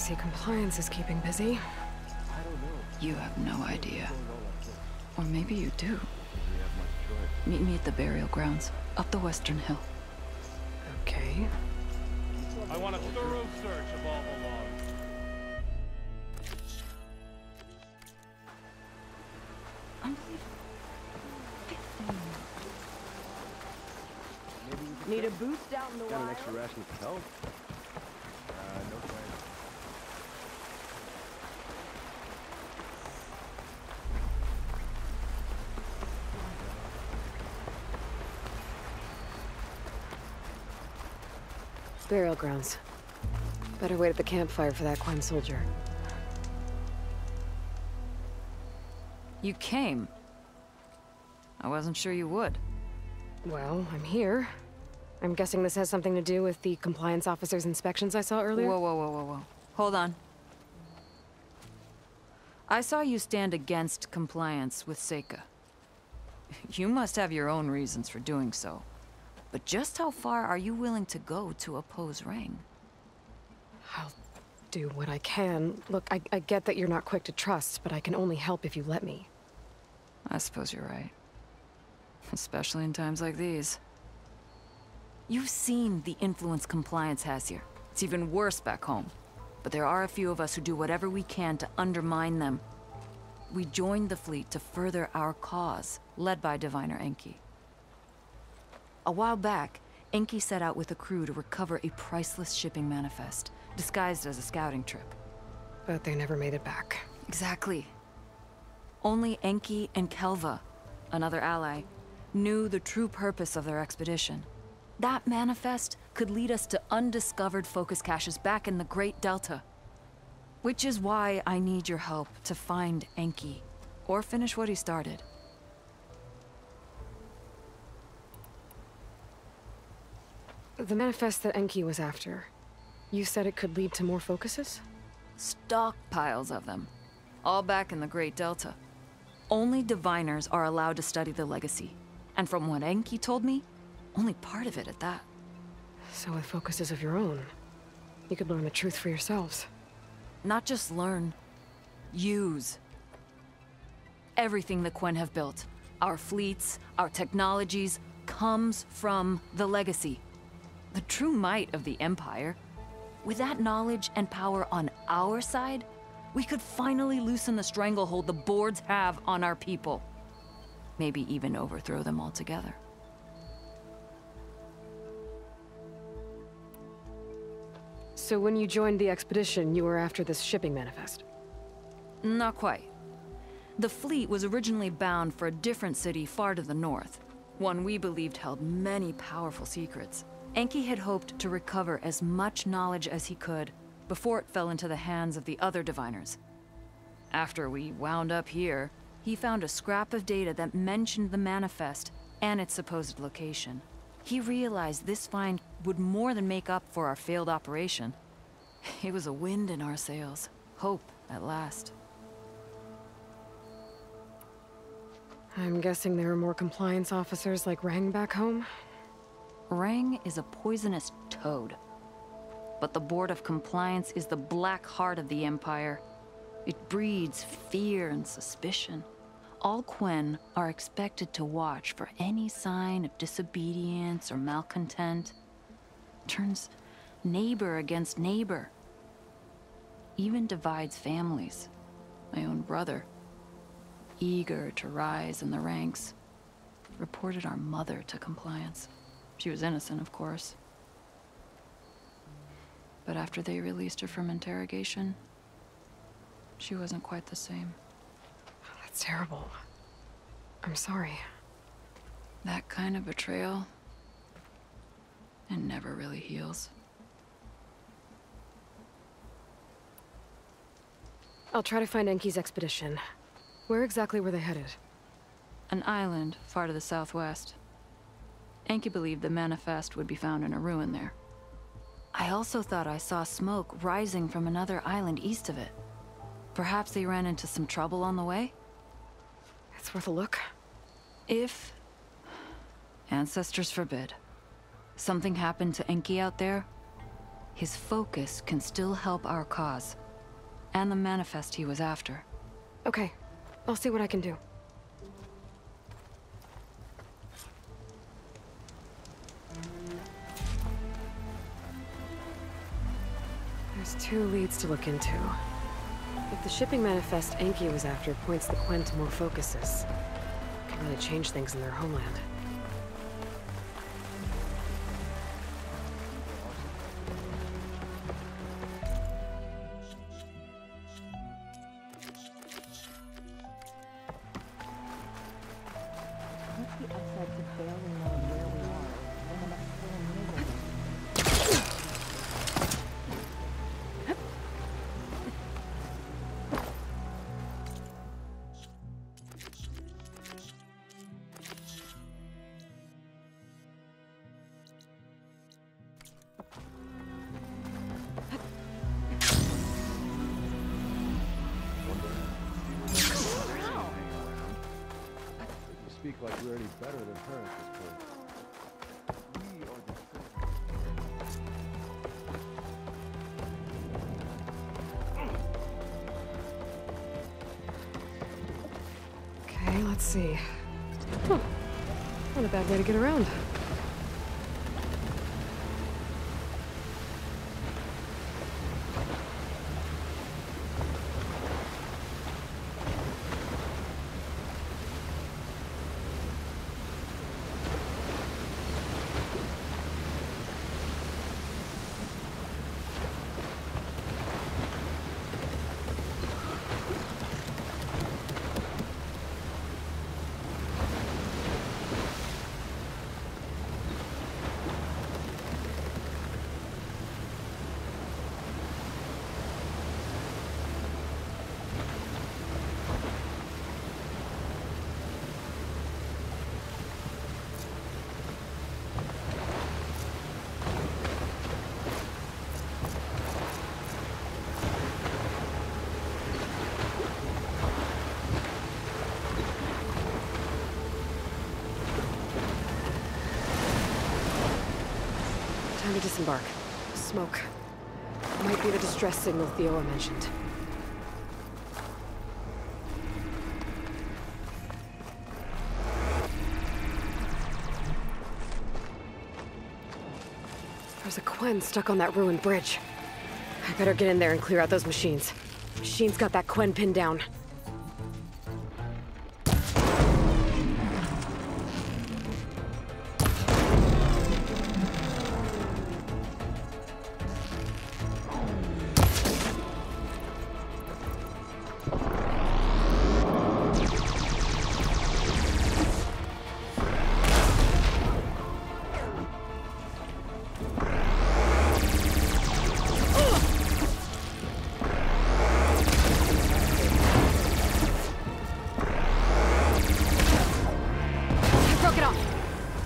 see compliance is keeping busy. You have no idea. Or maybe you do. Meet me at the burial grounds, up the western hill. Okay. I want a thorough search of all the logs. Need a boost out in the Got wild? an extra ration of help? No thanks. Burial grounds. Better wait at the campfire for that Quen soldier. You came. I wasn't sure you would. Well, I'm here. I'm guessing this has something to do with the compliance officer's inspections I saw earlier? Whoa. Hold on. I saw you stand against compliance with Seika. You must have your own reasons for doing so. But just how far are you willing to go to oppose Rang? I'll do what I can. Look, I get that you're not quick to trust, but I can only help if you let me. I suppose you're right. Especially in times like these. You've seen the influence compliance has here. It's even worse back home. But there are a few of us who do whatever we can to undermine them. We joined the fleet to further our cause, led by Diviner Enki. A while back, Enki set out with a crew to recover a priceless shipping manifest, disguised as a scouting trip. But they never made it back. Exactly. Only Enki and Kelva, another ally, knew the true purpose of their expedition. That manifest could lead us to undiscovered focus caches back in the Great Delta. Which is why I need your help to find Enki, or finish what he started. The manifest that Enki was after, you said it could lead to more focuses? Stockpiles of them, all back in the Great Delta. Only diviners are allowed to study the legacy. And from what Enki told me, only part of it at that. So with focuses of your own, you could learn the truth for yourselves. Not just learn, use. Everything the Quen have built, our fleets, our technologies, comes from the legacy. The true might of the Empire. With that knowledge and power on our side, we could finally loosen the stranglehold the boards have on our people. Maybe even overthrow them altogether. So when you joined the expedition, you were after this shipping manifest? Not quite. The fleet was originally bound for a different city far to the north, one we believed held many powerful secrets. Enki had hoped to recover as much knowledge as he could before it fell into the hands of the other diviners. After we wound up here, he found a scrap of data that mentioned the manifest and its supposed location. He realized this find would more than make up for our failed operation. It was a wind in our sails. Hope, at last. I'm guessing there are more compliance officers like Rang back home? Rang is a poisonous toad. But the Board of Compliance is the black heart of the Empire. It breeds fear and suspicion. All Quen are expected to watch for any sign of disobedience or malcontent. Turns neighbor against neighbor. Even divides families. My own brother, eager to rise in the ranks, reported our mother to Compliance. She was innocent, of course. But after they released her from interrogation, she wasn't quite the same. That's terrible. I'm sorry. That kind of betrayal, it never really heals. I'll try to find Enki's expedition. Where exactly were they headed? An island far to the southwest. Enki believed the manifest would be found in a ruin there. I also thought I saw smoke rising from another island east of it. Perhaps they ran into some trouble on the way? It's worth a look. If, ancestors forbid, something happened to Enki out there, his focus can still help our cause. And the manifest he was after. Okay, I'll see what I can do. There's 2 leads to look into. If the shipping manifest Enki was after points the Quen to more focuses, it can really change things in their homeland. Speak like we're any better than her at this point. We are the Okay, let's see. Huh. Not a bad way to get around. Time to disembark. Smoke. Might be the distress signal Theo mentioned. There's a Quen stuck on that ruined bridge. I better get in there and clear out those machines. Machine's got that Quen pinned down.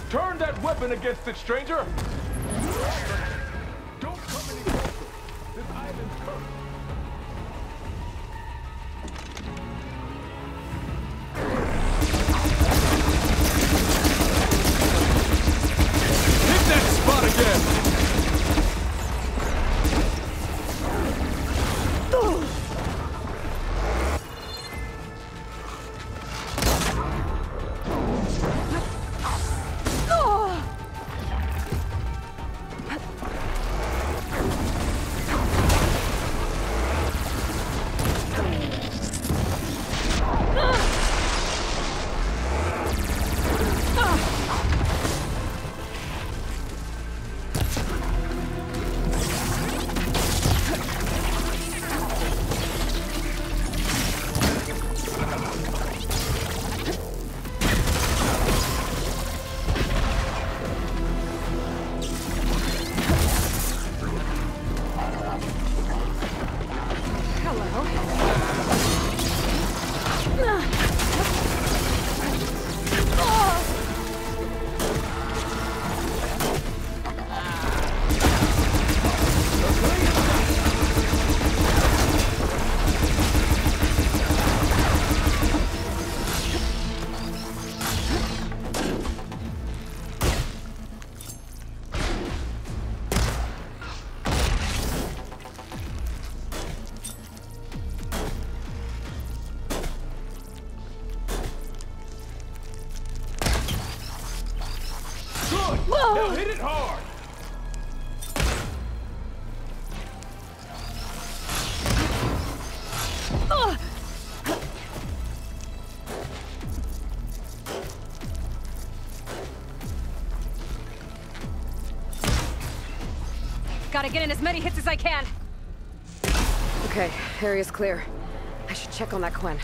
Turn that weapon against it, stranger! Don't come any closer. This island's cursed. Hit that spot again! Now hit it hard! Gotta get in as many hits as I can. Okay, area's clear. I should check on that Quen.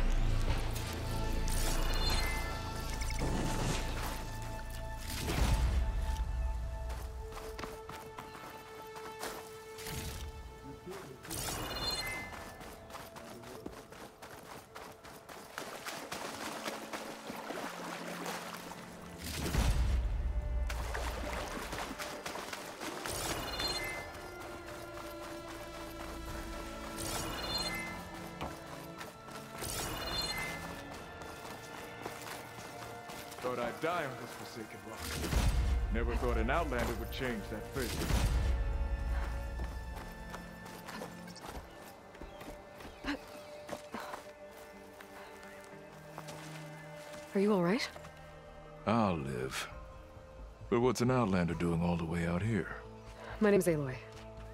Thought I'd die on this forsaken rock. Never thought an outlander would change that fate. Are you all right? I'll live. But what's an outlander doing all the way out here? My name's Aloy.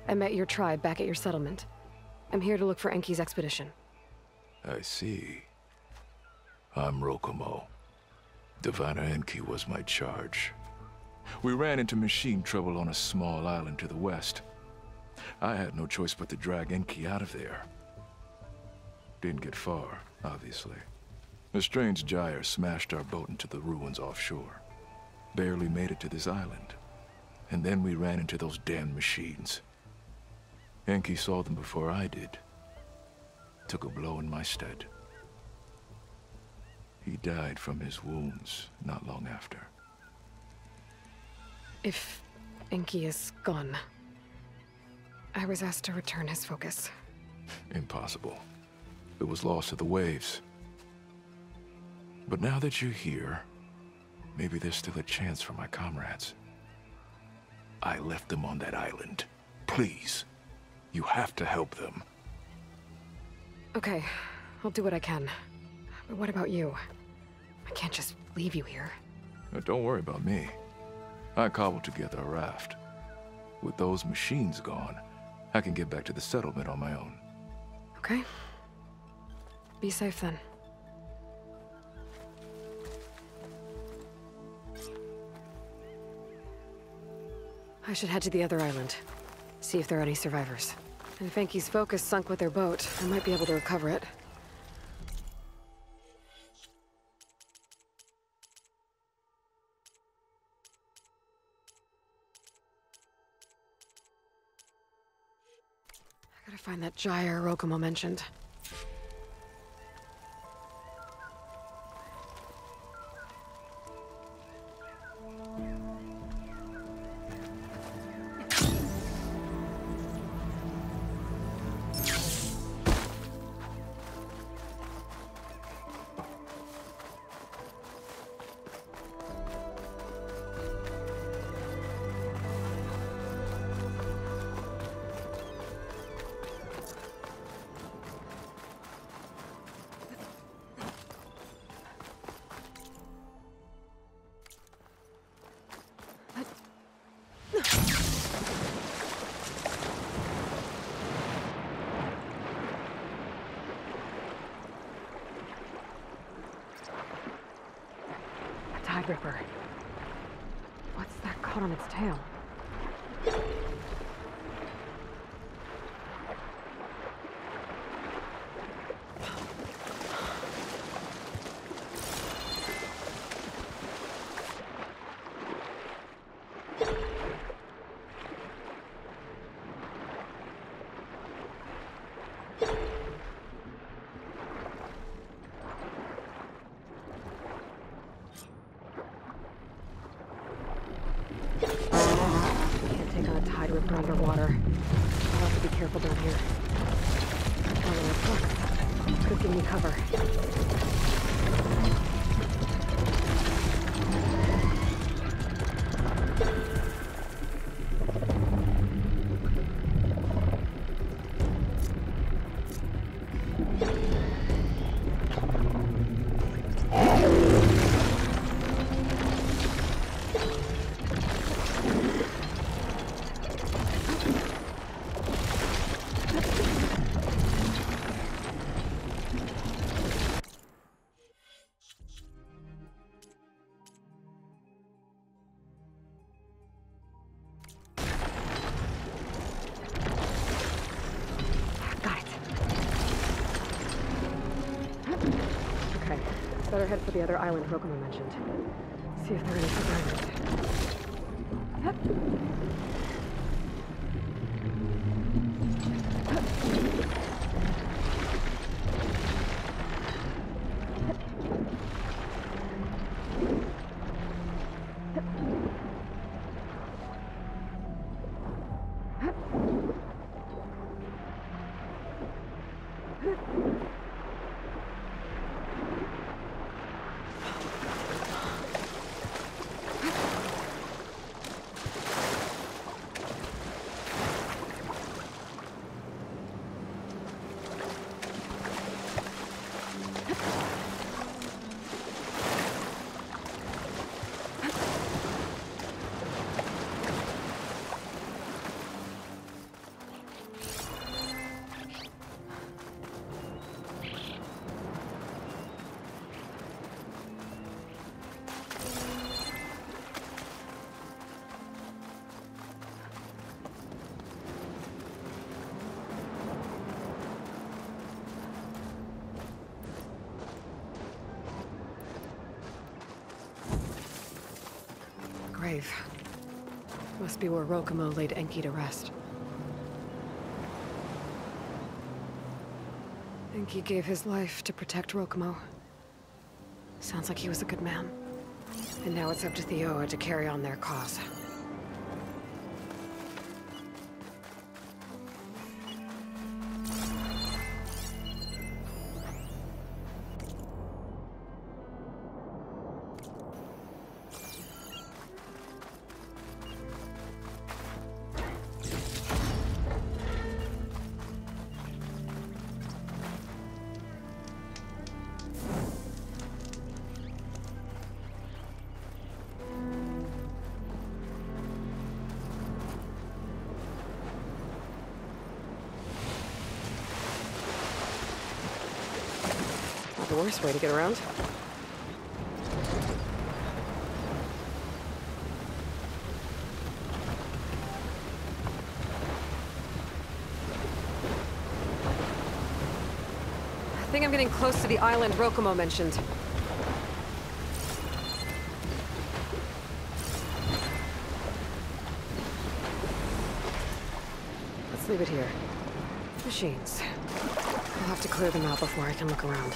I met your tribe back at your settlement. I'm here to look for Enki's expedition. I see. I'm Rokomo. Diviner Enki was my charge. We ran into machine trouble on a small island to the west. I had no choice but to drag Enki out of there. Didn't get far, obviously. A strange gyre smashed our boat into the ruins offshore. Barely made it to this island. And then we ran into those damn machines. Enki saw them before I did. Took a blow in my stead. He died from his wounds not long after. If Enki is gone, I was asked to return his focus. Impossible. It was lost to the waves. But now that you're here, maybe there's still a chance for my comrades. I left them on that island. Please, you have to help them. Okay, I'll do what I can. But what about you? I can't just leave you here. Don't worry about me. I cobbled together a raft. With those machines gone, I can get back to the settlement on my own. Okay. Be safe then. I should head to the other island. See if there are any survivors. And if Enki's focus sunk with their boat, I might be able to recover it. I gotta find that gyre Rokomo mentioned. Tide Ripper. What's that caught on its tail? Underwater. I'll have to be careful down here. Could give me cover. Better head for the other island Rokumo mentioned. See if there are any survivors. Grave. Must be where Rokumo laid Enki to rest. Enki gave his life to protect Rokumo. Sounds like he was a good man. And now it's up to Theoa to carry on their cause. The worst way to get around. I think I'm getting close to the island Rokumo mentioned. Let's leave it here. Machines. I'll have to clear them out before I can look around.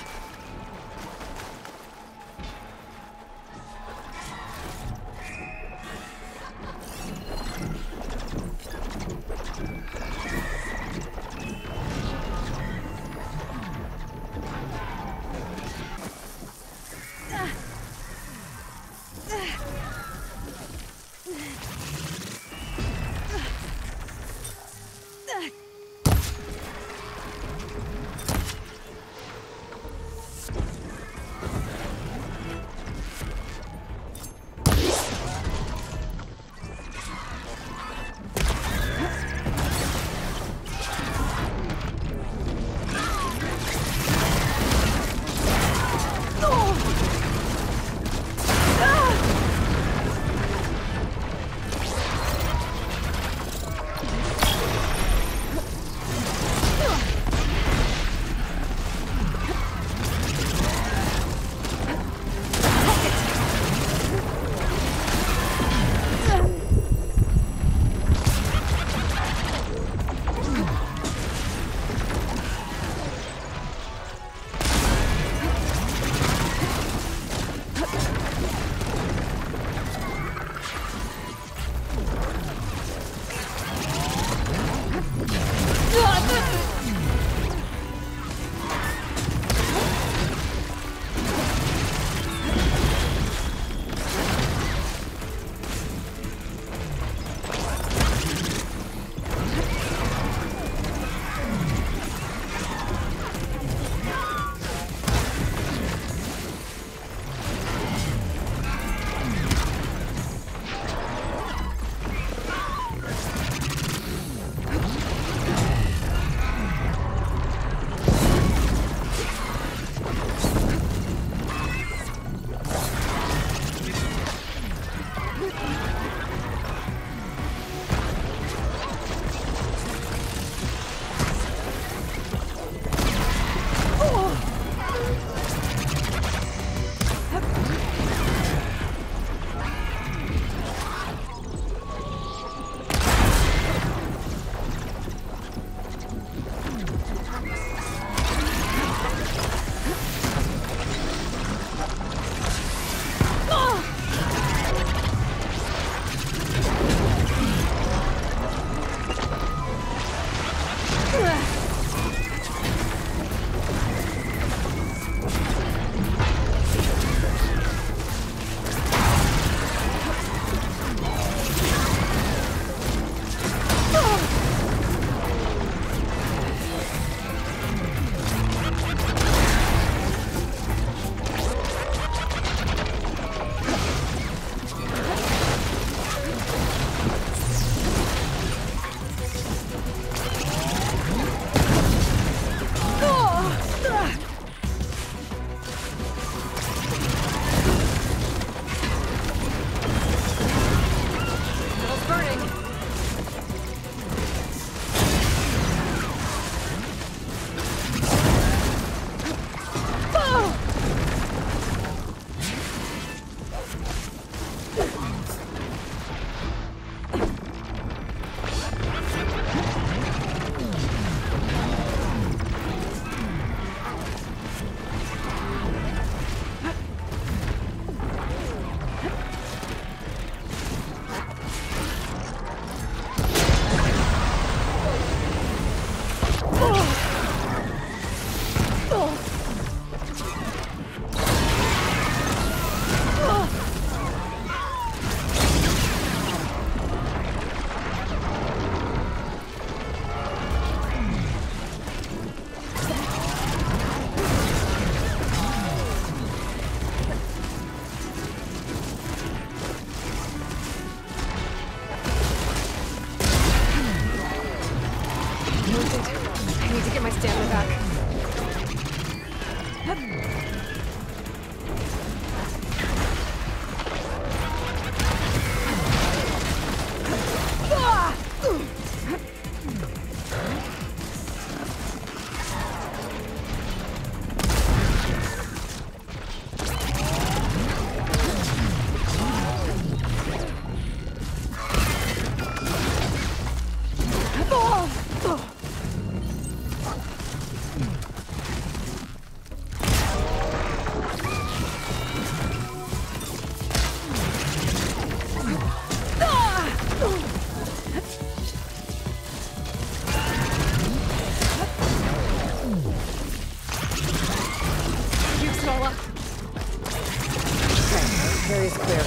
Area's clear.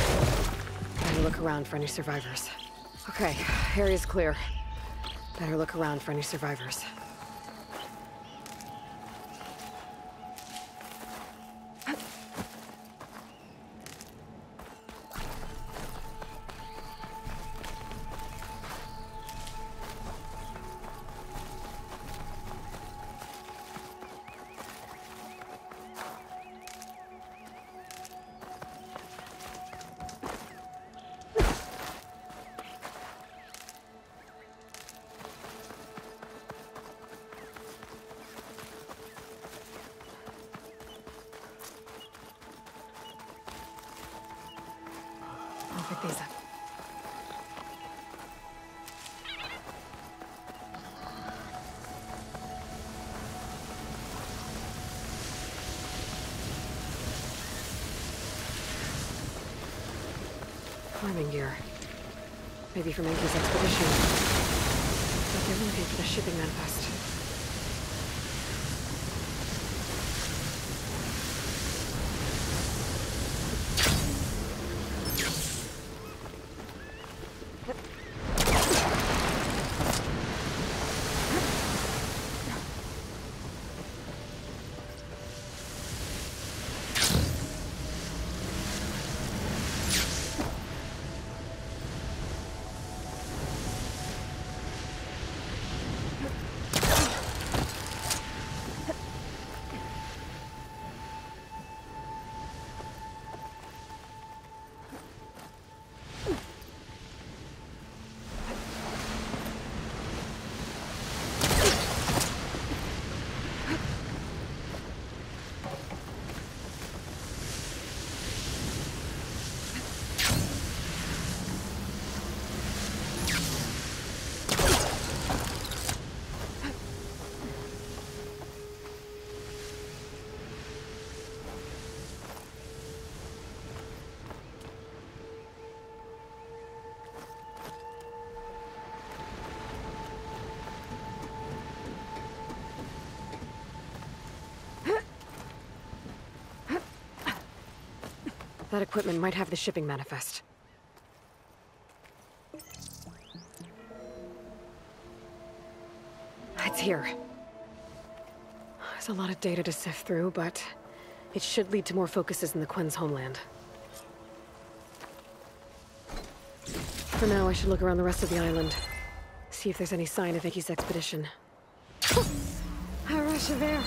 Better look around for any survivors. Okay, area's clear. Better look around for any survivors. I'll pick these up. Climbing gear. Maybe from Enki's expedition. But they're looking for the shipping manifest. That equipment might have the shipping manifest. It's here. There's a lot of data to sift through, but it should lead to more focuses in the Quen's homeland. For now, I should look around the rest of the island. See if there's any sign of Vicky's expedition. Arachever!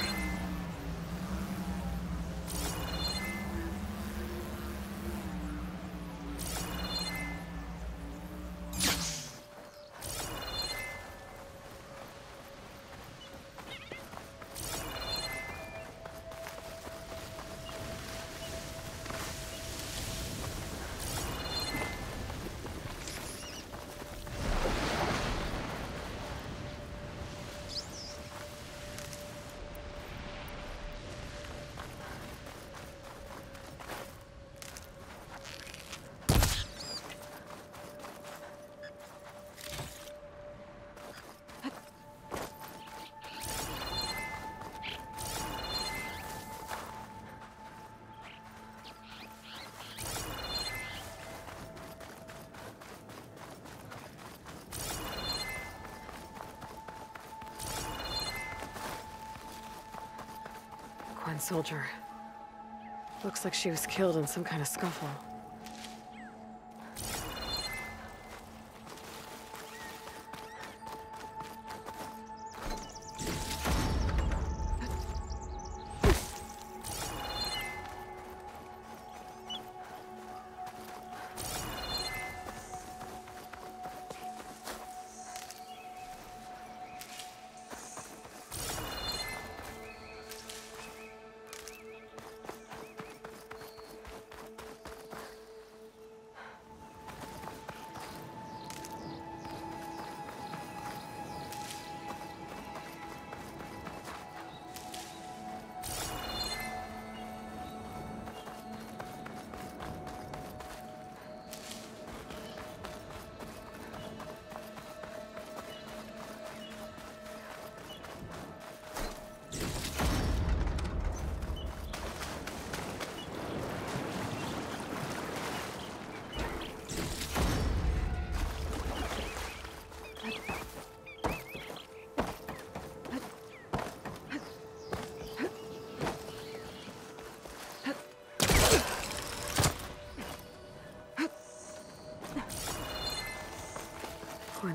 Quen's soldier. Looks like she was killed in some kind of scuffle.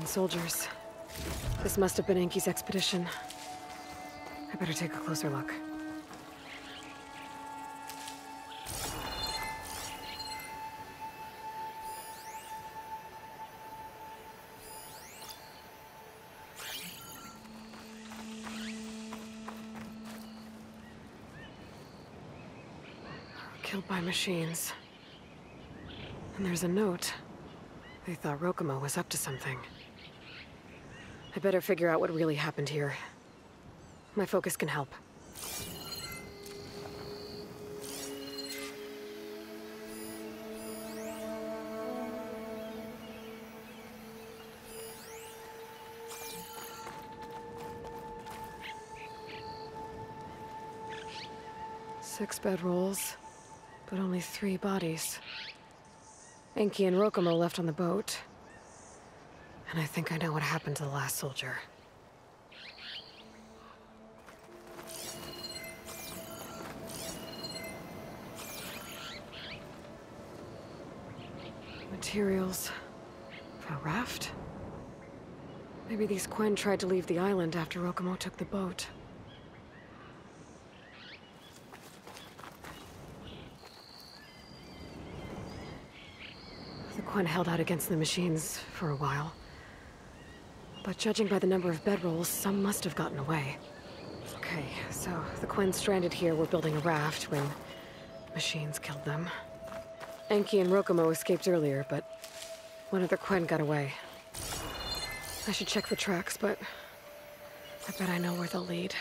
soldiers. This must have been Enki's expedition. I better take a closer look. Killed by machines. And there's a note. They thought Rokumo was up to something. I better figure out what really happened here. My focus can help. Six bedrolls, but only 3 bodies. Enki and Rokumo left on the boat. And I think I know what happened to the last soldier. Materials for a raft? Maybe these Quen tried to leave the island after Rokumo took the boat. The Quen held out against the machines for a while. But judging by the number of bedrolls, some must have gotten away. Okay, so the Quen stranded here were building a raft when machines killed them. Enki and Rokumo escaped earlier, but one of the Quen got away. I should check for tracks, but I bet I know where they'll lead.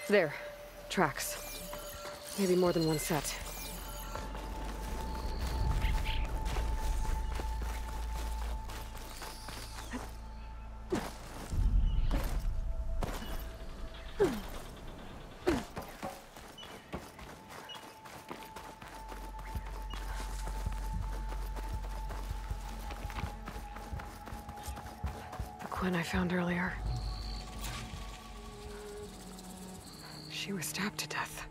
There. Tracks. Maybe more than one set. The Quen I found earlier. She was stabbed to death.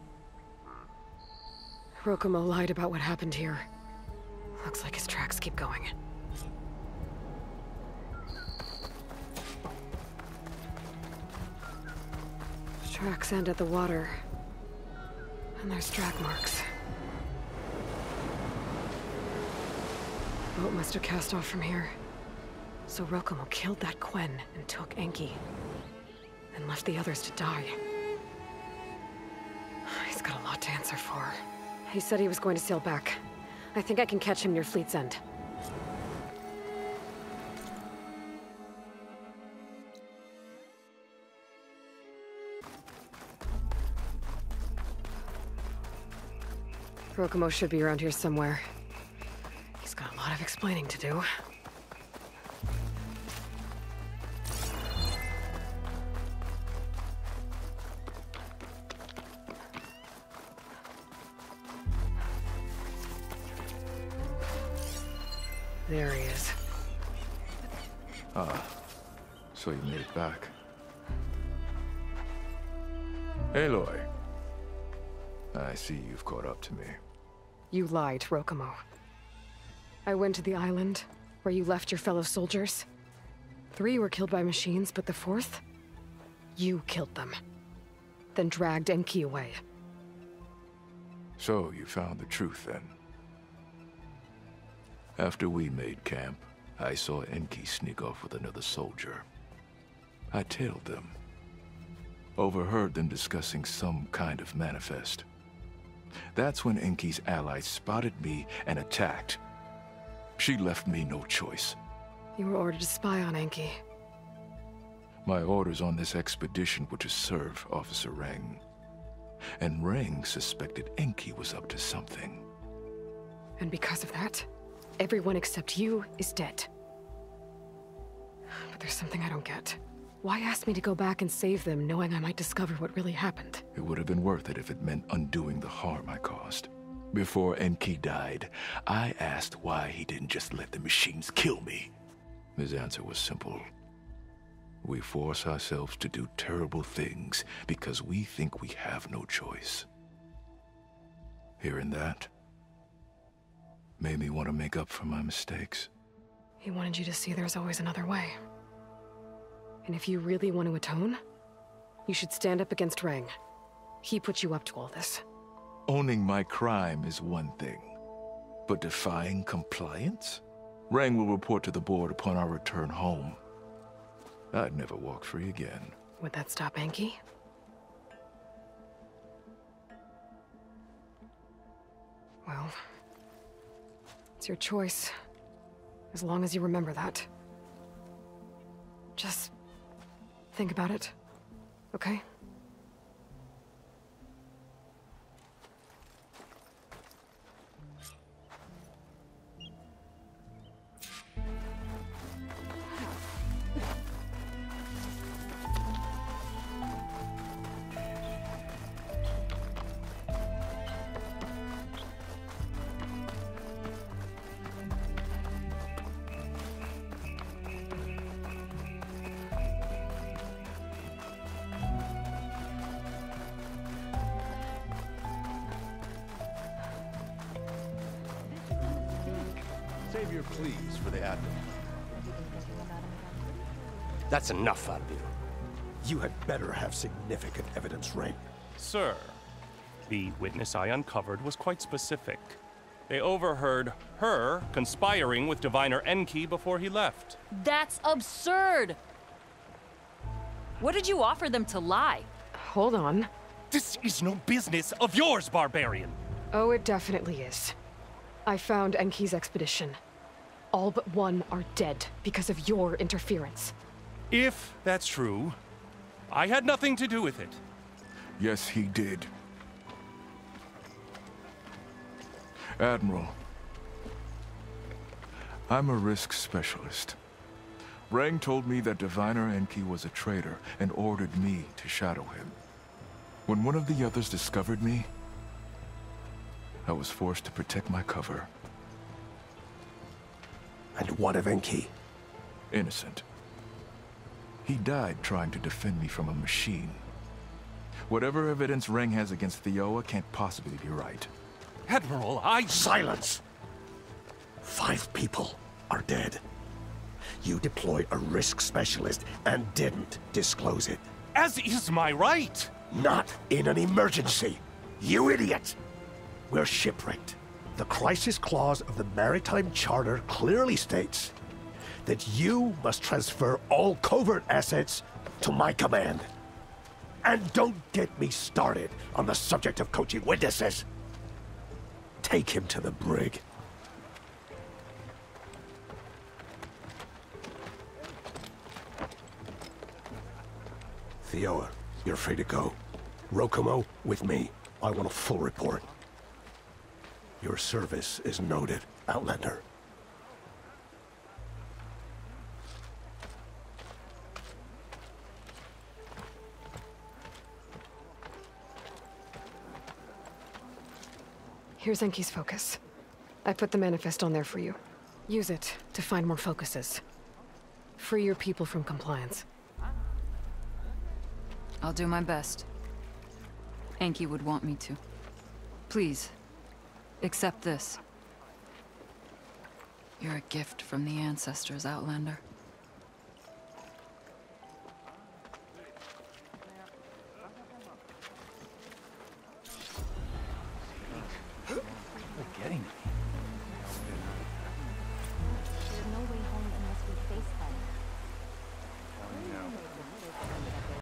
Rokumo lied about what happened here. Looks like his tracks keep going. The tracks end at the water. And there's drag marks. The boat must have cast off from here. So Rokumo killed that Quen and took Enki. And left the others to die. He's got a lot to answer for. He said he was going to sail back. I think I can catch him near Fleet's End. Rokumo should be around here somewhere. He's got a lot of explaining to do. There he is. Ah, so you made it back. Aloy. I see you've caught up to me. You lied, Rokumo. I went to the island, where you left your fellow soldiers. 3 were killed by machines, but the 4th? You killed them. Then dragged Enki away. So you found the truth then? After we made camp, I saw Enki sneak off with another soldier. I tailed them. Overheard them discussing some kind of manifest. That's when Enki's allies spotted me and attacked. She left me no choice. You were ordered to spy on Enki. My orders on this expedition were to serve Officer Reng. And Reng suspected Enki was up to something. And because of that, everyone except you is dead. But there's something I don't get. Why ask me to go back and save them, knowing I might discover what really happened? It would have been worth it if it meant undoing the harm I caused. Before Enki died, I asked why he didn't just let the machines kill me. His answer was simple. We force ourselves to do terrible things because we think we have no choice. Hearing that made me want to make up for my mistakes. He wanted you to see there's always another way. And if you really want to atone, you should stand up against Rang. He put you up to all this. Owning my crime is one thing, but defying compliance? Rang will report to the board upon our return home. I'd never walk free again. Would that stop Enki? Well, it's your choice. As long as you remember that. Just think about it, okay? Save your pleas for the admin. That's enough out of you. You had better have significant evidence, Ray. Sir, the witness I uncovered was quite specific. They overheard her conspiring with Diviner Enki before he left. That's absurd! What did you offer them to lie? Hold on. This is no business of yours, barbarian! Oh, it definitely is. I found Enki's expedition. All but one are dead because of your interference. If that's true, I had nothing to do with it. Yes, he did. Admiral, I'm a risk specialist. Rang told me that Diviner Enki was a traitor and ordered me to shadow him. When one of the others discovered me, I was forced to protect my cover. And what of Enki? Innocent. He died trying to defend me from a machine. Whatever evidence Rang has against Theoa can't possibly be right. Admiral, Silence! 5 people are dead. You deployed a risk specialist and didn't disclose it. As is my right! Not in an emergency, you idiot! We're shipwrecked. The crisis clause of the Maritime Charter clearly states that you must transfer all covert assets to my command. And don't get me started on the subject of coaching witnesses. Take him to the brig. Theoa, you're free to go. Rokomo, with me. I want a full report. Your service is noted, Outlander. Here's Enki's focus. I put the manifest on there for you. Use it to find more focuses. Free your people from compliance. I'll do my best. Enki would want me to. Please, accept this. You're a gift from the ancestors, Outlander.